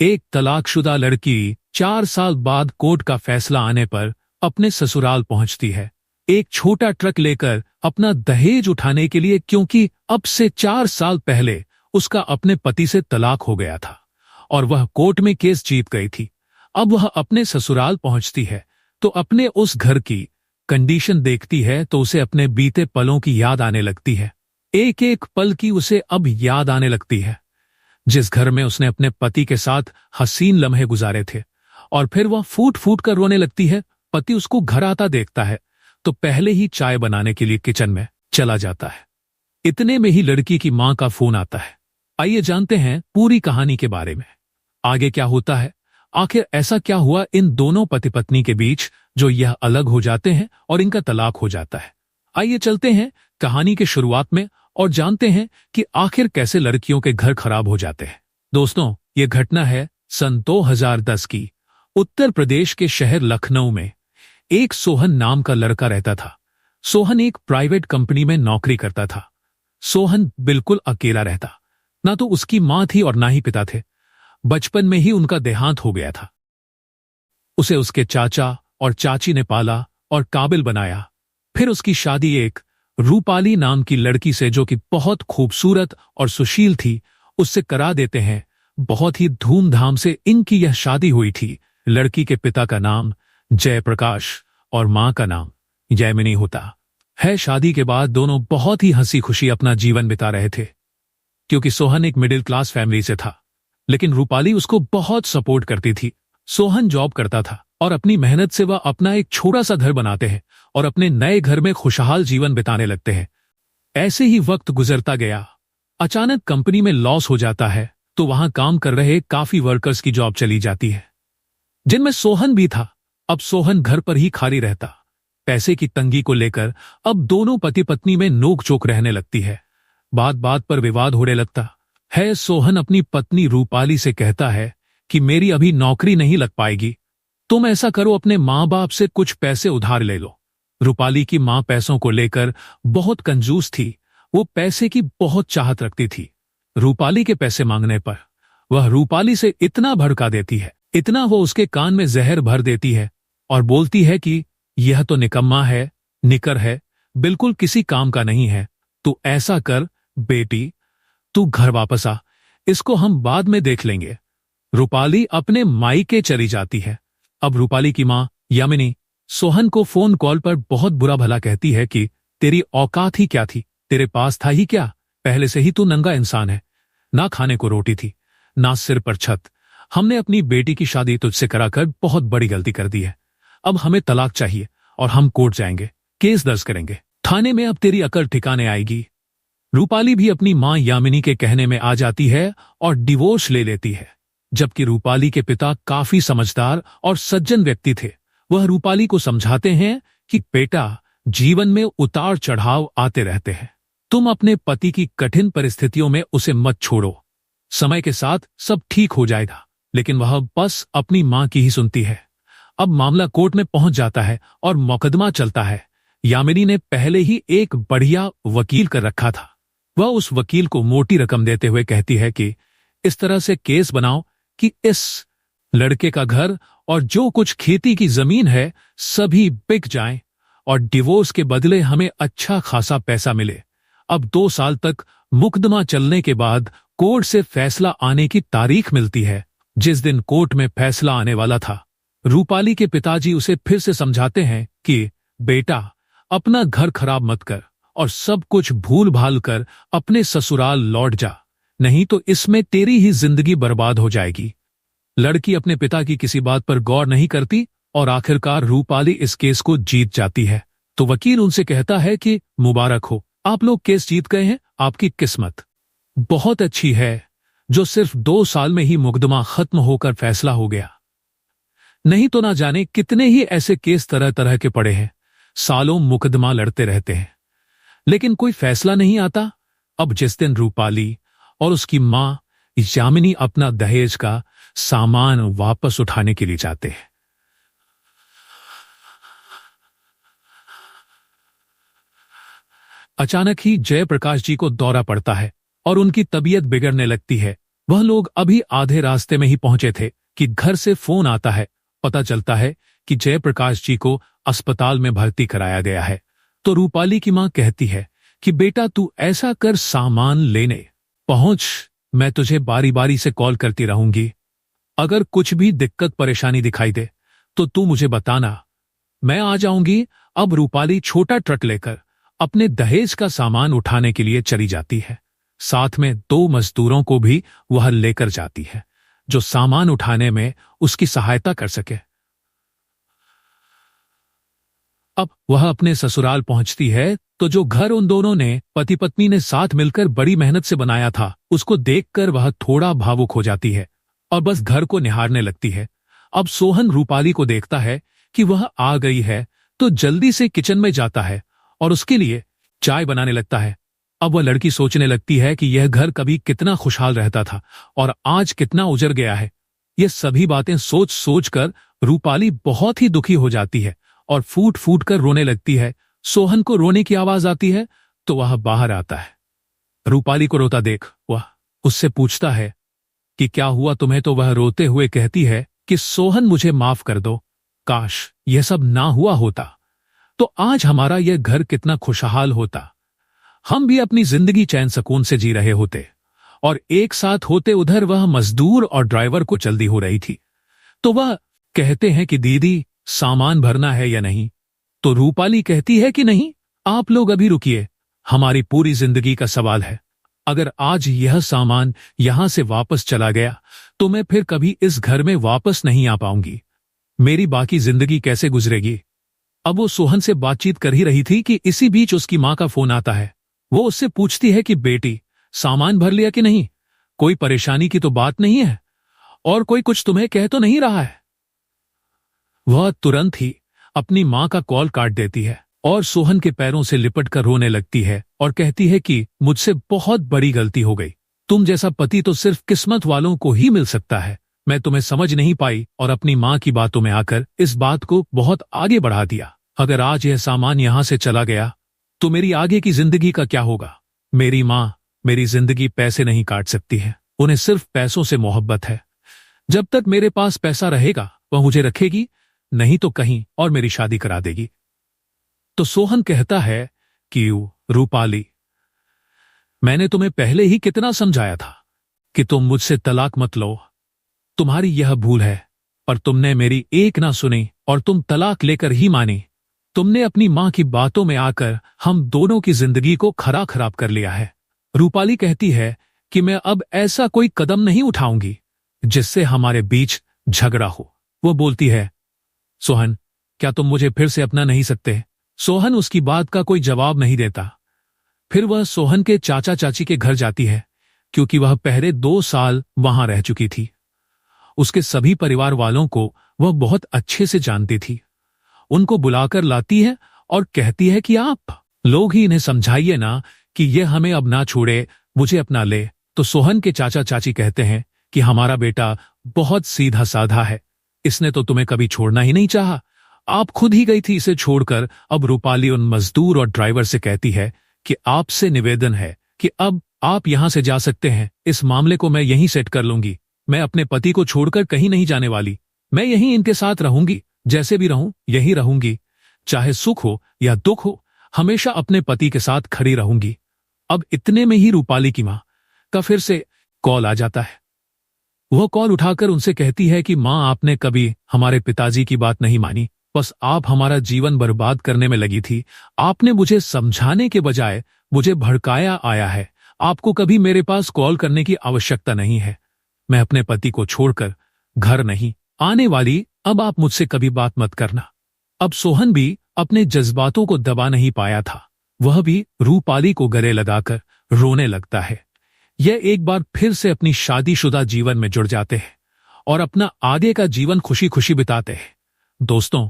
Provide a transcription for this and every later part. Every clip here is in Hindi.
एक तलाकशुदा लड़की 4 साल बाद कोर्ट का फैसला आने पर अपने ससुराल पहुंचती है, एक छोटा ट्रक लेकर अपना दहेज उठाने के लिए, क्योंकि अब से 4 साल पहले उसका अपने पति से तलाक हो गया था और वह कोर्ट में केस जीत गई थी। अब वह अपने ससुराल पहुंचती है तो अपने उस घर की कंडीशन देखती है तो उसे अपने बीते पलों की याद आने लगती है। एक एक पल की उसे अब याद आने लगती है, जिस घर में उसने अपने पति के साथ हसीन लम्हे गुजारे थे। और फिर वह फूट फूट कर रोने लगती है। पति उसको घर आता देखता है तो पहले ही चाय बनाने के लिए किचन में चला जाता है। इतने में ही लड़की की मां का फोन आता है। आइए जानते हैं पूरी कहानी के बारे में। आगे क्या होता है, आखिर ऐसा क्या हुआ इन दोनों पति पत्नी के बीच जो यह अलग हो जाते हैं और इनका तलाक हो जाता है। आइए चलते हैं कहानी के शुरुआत में और जानते हैं कि आखिर कैसे लड़कियों के घर खराब हो जाते हैं। दोस्तों, यह घटना है सन 2010 की। उत्तर प्रदेश के शहर लखनऊ में एक सोहन नाम का लड़का रहता था। सोहन एक प्राइवेट कंपनी में नौकरी करता था। सोहन बिल्कुल अकेला रहता, ना तो उसकी मां थी और ना ही पिता थे। बचपन में ही उनका देहांत हो गया था। उसे उसके चाचा और चाची ने पाला और काबिल बनाया। फिर उसकी शादी एक रूपाली नाम की लड़की से, जो कि बहुत खूबसूरत और सुशील थी, उससे करा देते हैं। बहुत ही धूमधाम से इनकी यह शादी हुई थी। लड़की के पिता का नाम जयप्रकाश और मां का नाम जयमिनी होता है। शादी के बाद दोनों बहुत ही हंसी खुशी अपना जीवन बिता रहे थे, क्योंकि सोहन एक मिडिल क्लास फैमिली से था, लेकिन रूपाली उसको बहुत सपोर्ट करती थी। सोहन जॉब करता था और अपनी मेहनत से वह अपना एक छोटा सा घर बनाते हैं और अपने नए घर में खुशहाल जीवन बिताने लगते हैं। ऐसे ही वक्त गुजरता गया। अचानक कंपनी में लॉस हो जाता है तो वहां काम कर रहे काफी वर्कर्स की जॉब चली जाती है, जिनमें सोहन भी था। अब सोहन घर पर ही खाली रहता। पैसे की तंगी को लेकर अब दोनों पति पत्नी में नोक-झोंक रहने लगती है। बात बात पर विवाद होने लगता है। सोहन अपनी पत्नी रूपाली से कहता है कि मेरी अभी नौकरी नहीं लग पाएगी, तुम ऐसा करो अपने माँ बाप से कुछ पैसे उधार ले लो। रूपाली की माँ पैसों को लेकर बहुत कंजूस थी। वो पैसे की बहुत चाहत रखती थी। रूपाली के पैसे मांगने पर वह रूपाली से इतना भड़का देती है, इतना वो उसके कान में जहर भर देती है और बोलती है कि यह तो निकम्मा है, निकर है, बिल्कुल किसी काम का नहीं है। तू ऐसा कर बेटी, तू घर वापस आ, इसको हम बाद में देख लेंगे। रूपाली अपने मायके चली जाती है। अब रूपाली की मां यामिनी सोहन को फोन कॉल पर बहुत बुरा भला कहती है कि तेरी औकात ही क्या थी, तेरे पास था ही क्या, पहले से ही तू नंगा इंसान है। ना खाने को रोटी थी, ना सिर पर छत। हमने अपनी बेटी की शादी तुझसे कराकर बहुत बड़ी गलती कर दी है। अब हमें तलाक चाहिए और हम कोर्ट जाएंगे, केस दर्ज करेंगे, थाने में अब तेरी अकल ठिकाने आएगी। रूपाली भी अपनी मां यामिनी के कहने में आ जाती है और डिवोर्स ले लेती है। जबकि रूपाली के पिता काफी समझदार और सज्जन व्यक्ति थे। वह रूपाली को समझाते हैं कि बेटा, जीवन में उतार चढ़ाव आते रहते हैं, तुम अपने पति की कठिन परिस्थितियों में उसे मत छोड़ो, समय के साथ सब ठीक हो जाएगा। लेकिन वह बस अपनी मां की ही सुनती है। अब मामला कोर्ट में पहुंच जाता है और मुकदमा चलता है। यामिनी ने पहले ही एक बढ़िया वकील कर रखा था। वह उस वकील को मोटी रकम देते हुए कहती है कि इस तरह से केस बनाओ कि इस लड़के का घर और जो कुछ खेती की जमीन है सभी बिक जाएं और डिवोर्स के बदले हमें अच्छा खासा पैसा मिले। अब 2 साल तक मुकदमा चलने के बाद कोर्ट से फैसला आने की तारीख मिलती है। जिस दिन कोर्ट में फैसला आने वाला था, रूपाली के पिताजी उसे फिर से समझाते हैं कि बेटा, अपना घर खराब मत कर और सब कुछ भूल भाल कर अपने ससुराल लौट जा, नहीं तो इसमें तेरी ही जिंदगी बर्बाद हो जाएगी। लड़की अपने पिता की किसी बात पर गौर नहीं करती और आखिरकार रूपाली इस केस को जीत जाती है। तो वकील उनसे कहता है कि मुबारक हो, आप लोग केस जीत गए हैं, आपकी किस्मत बहुत अच्छी है जो सिर्फ 2 साल में ही मुकदमा खत्म होकर फैसला हो गया। नहीं तो ना जाने कितने ही ऐसे केस तरह तरह के पड़े हैं, सालों मुकदमा लड़ते रहते हैं, लेकिन कोई फैसला नहीं आता। अब जिस दिन रूपाली और उसकी मां यामिनी अपना दहेज का सामान वापस उठाने के लिए जाते हैं, अचानक ही जयप्रकाश जी को दौरा पड़ता है और उनकी तबीयत बिगड़ने लगती है। वह लोग अभी आधे रास्ते में ही पहुंचे थे कि घर से फोन आता है। पता चलता है कि जयप्रकाश जी को अस्पताल में भर्ती कराया गया है। तो रूपाली की मां कहती है कि बेटा तू ऐसा कर, सामान लेने पहुंच, मैं तुझे बारी बारी से कॉल करती रहूंगी। अगर कुछ भी दिक्कत परेशानी दिखाई दे तो तू मुझे बताना, मैं आ जाऊंगी। अब रूपाली छोटा ट्रक लेकर अपने दहेज का सामान उठाने के लिए चली जाती है। साथ में 2 मजदूरों को भी वह लेकर जाती है जो सामान उठाने में उसकी सहायता कर सके। अब वह अपने ससुराल पहुंचती है तो जो घर उन दोनों ने पति पत्नी ने साथ मिलकर बड़ी मेहनत से बनाया था, उसको देखकर वह थोड़ा भावुक हो जाती है और बस घर को निहारने लगती है। अब सोहन रूपाली को देखता है कि वह आ गई है तो जल्दी से किचन में जाता है और उसके लिए चाय बनाने लगता है। अब वह लड़की सोचने लगती है कि यह घर कभी कितना खुशहाल रहता था और आज कितना उजड़ गया है। ये सभी बातें सोच सोच कर रूपाली बहुत ही दुखी हो जाती है और फूट फूट कर रोने लगती है। सोहन को रोने की आवाज आती है तो वह बाहर आता है। रूपाली को रोता देख वह उससे पूछता है कि क्या हुआ तुम्हें, तो वह रोते हुए कहती है कि सोहन मुझे माफ कर दो, काश यह सब ना हुआ होता तो आज हमारा यह घर कितना खुशहाल होता। हम भी अपनी जिंदगी चैन सुकून से जी रहे होते और एक साथ होते। उधर वह मजदूर और ड्राइवर को जल्दी हो रही थी तो वह कहते हैं कि दीदी सामान भरना है या नहीं, तो रूपाली कहती है कि नहीं, आप लोग अभी रुकिए, हमारी पूरी जिंदगी का सवाल है। अगर आज यह सामान यहां से वापस चला गया तो मैं फिर कभी इस घर में वापस नहीं आ पाऊंगी। मेरी बाकी जिंदगी कैसे गुजरेगी। अब वो सोहन से बातचीत कर ही रही थी कि इसी बीच उसकी मां का फोन आता है। वो उससे पूछती है कि बेटी सामान भर लिया कि नहीं, कोई परेशानी की तो बात नहीं है और कोई कुछ तुम्हें कह तो नहीं रहा है। वह तुरंत ही अपनी मां का कॉल काट देती है और सोहन के पैरों से लिपट कर रोने लगती है और कहती है कि मुझसे बहुत बड़ी गलती हो गई। तुम जैसा पति तो सिर्फ किस्मत वालों को ही मिल सकता है। मैं तुम्हें समझ नहीं पाई और अपनी मां की बातों में आकर इस बात को बहुत आगे बढ़ा दिया। अगर आज यह सामान यहां से चला गया तो मेरी आगे की जिंदगी का क्या होगा। मेरी मां मेरी जिंदगी पैसे नहीं काट सकती है, उन्हें सिर्फ पैसों से मोहब्बत है। जब तक मेरे पास पैसा रहेगा वह मुझे रखेगी, नहीं तो कहीं और मेरी शादी करा देगी। तो सोहन कहता है कि रूपाली, मैंने तुम्हें पहले ही कितना समझाया था कि तुम मुझसे तलाक मत लो। तुम्हारी यह भूल है, पर तुमने मेरी एक ना सुनी और तुम तलाक लेकर ही मानी। तुमने अपनी मां की बातों में आकर हम दोनों की जिंदगी को खराब कर लिया है। रूपाली कहती है कि मैं अब ऐसा कोई कदम नहीं उठाऊंगी जिससे हमारे बीच झगड़ा हो। वो बोलती है, सोहन क्या तुम मुझे फिर से अपना नहीं सकते। सोहन उसकी बात का कोई जवाब नहीं देता। फिर वह सोहन के चाचा चाची के घर जाती है क्योंकि वह पहले 2 साल वहां रह चुकी थी। उसके सभी परिवार वालों को वह बहुत अच्छे से जानती थी। उनको बुलाकर लाती है और कहती है कि आप लोग ही इन्हें समझाइए ना कि यह हमें अब ना छोड़े, मुझे अपना ले। तो सोहन के चाचा चाची कहते हैं कि हमारा बेटा बहुत सीधा साधा है, इसने तो तुम्हें कभी छोड़ना ही नहीं चाहा, आप खुद ही गई थी इसे छोड़कर। अब रूपाली उन मजदूर और ड्राइवर से कहती है कि आपसे निवेदन है कि अब आप यहां से जा सकते हैं, इस मामले को मैं यहीं सेट कर लूंगी। मैं अपने पति को छोड़कर कहीं नहीं जाने वाली, मैं यहीं इनके साथ रहूंगी, जैसे भी रहूं यहीं रहूंगी, चाहे सुख हो या दुख हो, हमेशा अपने पति के साथ खड़ी रहूंगी। अब इतने में ही रूपाली की मां का फिर से कॉल आ जाता है। वह कॉल उठाकर उनसे कहती है कि मां, आपने कभी हमारे पिताजी की बात नहीं मानी, बस आप हमारा जीवन बर्बाद करने में लगी थी। आपने मुझे समझाने के बजाय मुझे भड़काया आया है। आपको कभी मेरे पास कॉल करने की आवश्यकता नहीं है। मैं अपने पति को छोड़कर घर नहीं आने वाली, अब आप मुझसे कभी बात मत करना। अब सोहन भी अपने जज्बातों को दबा नहीं पाया था, वह भी रूपाली को गले लगाकर रोने लगता है। यह एक बार फिर से अपनी शादीशुदा जीवन में जुड़ जाते हैं और अपना आगे का जीवन खुशी खुशी बिताते हैं। दोस्तों,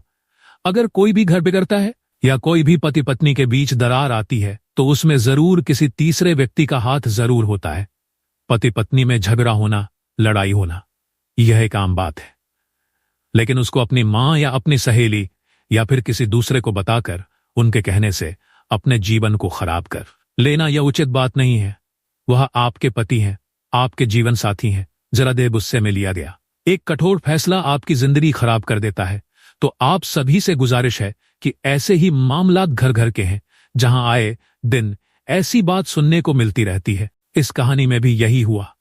अगर कोई भी घर बिगड़ता है या कोई भी पति पत्नी के बीच दरार आती है तो उसमें जरूर किसी तीसरे व्यक्ति का हाथ जरूर होता है। पति पत्नी में झगड़ा होना, लड़ाई होना, यह एक आम बात है, लेकिन उसको अपनी मां या अपनी सहेली या फिर किसी दूसरे को बताकर उनके कहने से अपने जीवन को खराब कर लेना यह उचित बात नहीं है। वह आपके पति हैं, आपके जीवन साथी हैं, जरा देर गुस्से में लिया गया एक कठोर फैसला आपकी जिंदगी खराब कर देता है। तो आप सभी से गुजारिश है कि ऐसे ही मामलात घर घर के हैं, जहां आए दिन ऐसी बात सुनने को मिलती रहती है। इस कहानी में भी यही हुआ।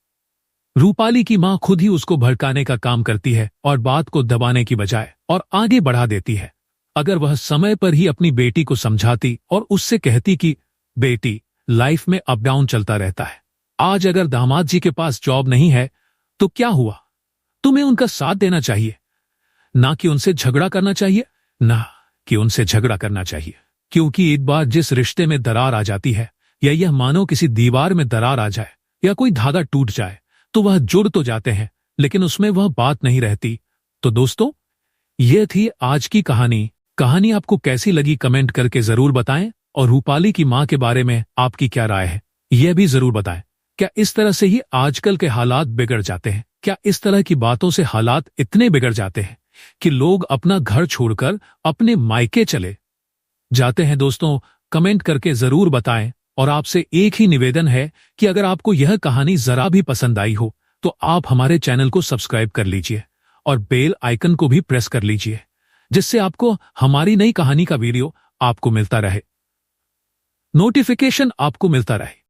रूपाली की मां खुद ही उसको भड़काने का काम करती है और बात को दबाने की बजाय और आगे बढ़ा देती है। अगर वह समय पर ही अपनी बेटी को समझाती और उससे कहती कि बेटी, लाइफ में अप डाउन चलता रहता है, आज अगर दामाद जी के पास जॉब नहीं है तो क्या हुआ, तुम्हें उनका साथ देना चाहिए, ना कि उनसे झगड़ा करना चाहिए, ना कि उनसे झगड़ा करना चाहिए। क्योंकि एक बार जिस रिश्ते में दरार आ जाती है, या यह मानो किसी दीवार में दरार आ जाए या कोई धागा टूट जाए, तो वह जुड़ तो जाते हैं लेकिन उसमें वह बात नहीं रहती। तो दोस्तों, यह थी आज की कहानी। कहानी आपको कैसी लगी कमेंट करके जरूर बताएं, और रूपाली की मां के बारे में आपकी क्या राय है यह भी जरूर बताएं। क्या इस तरह से ही आजकल के हालात बिगड़ जाते हैं? क्या इस तरह की बातों से हालात इतने बिगड़ जाते हैं कि लोग अपना घर छोड़कर अपने मायके चले जाते हैं? दोस्तों, कमेंट करके जरूर बताएं। और आपसे एक ही निवेदन है कि अगर आपको यह कहानी जरा भी पसंद आई हो तो आप हमारे चैनल को सब्सक्राइब कर लीजिए और बेल आइकन को भी प्रेस कर लीजिए, जिससे आपको हमारी नई कहानी का वीडियो आपको मिलता रहे, नोटिफिकेशन आपको मिलता रहे।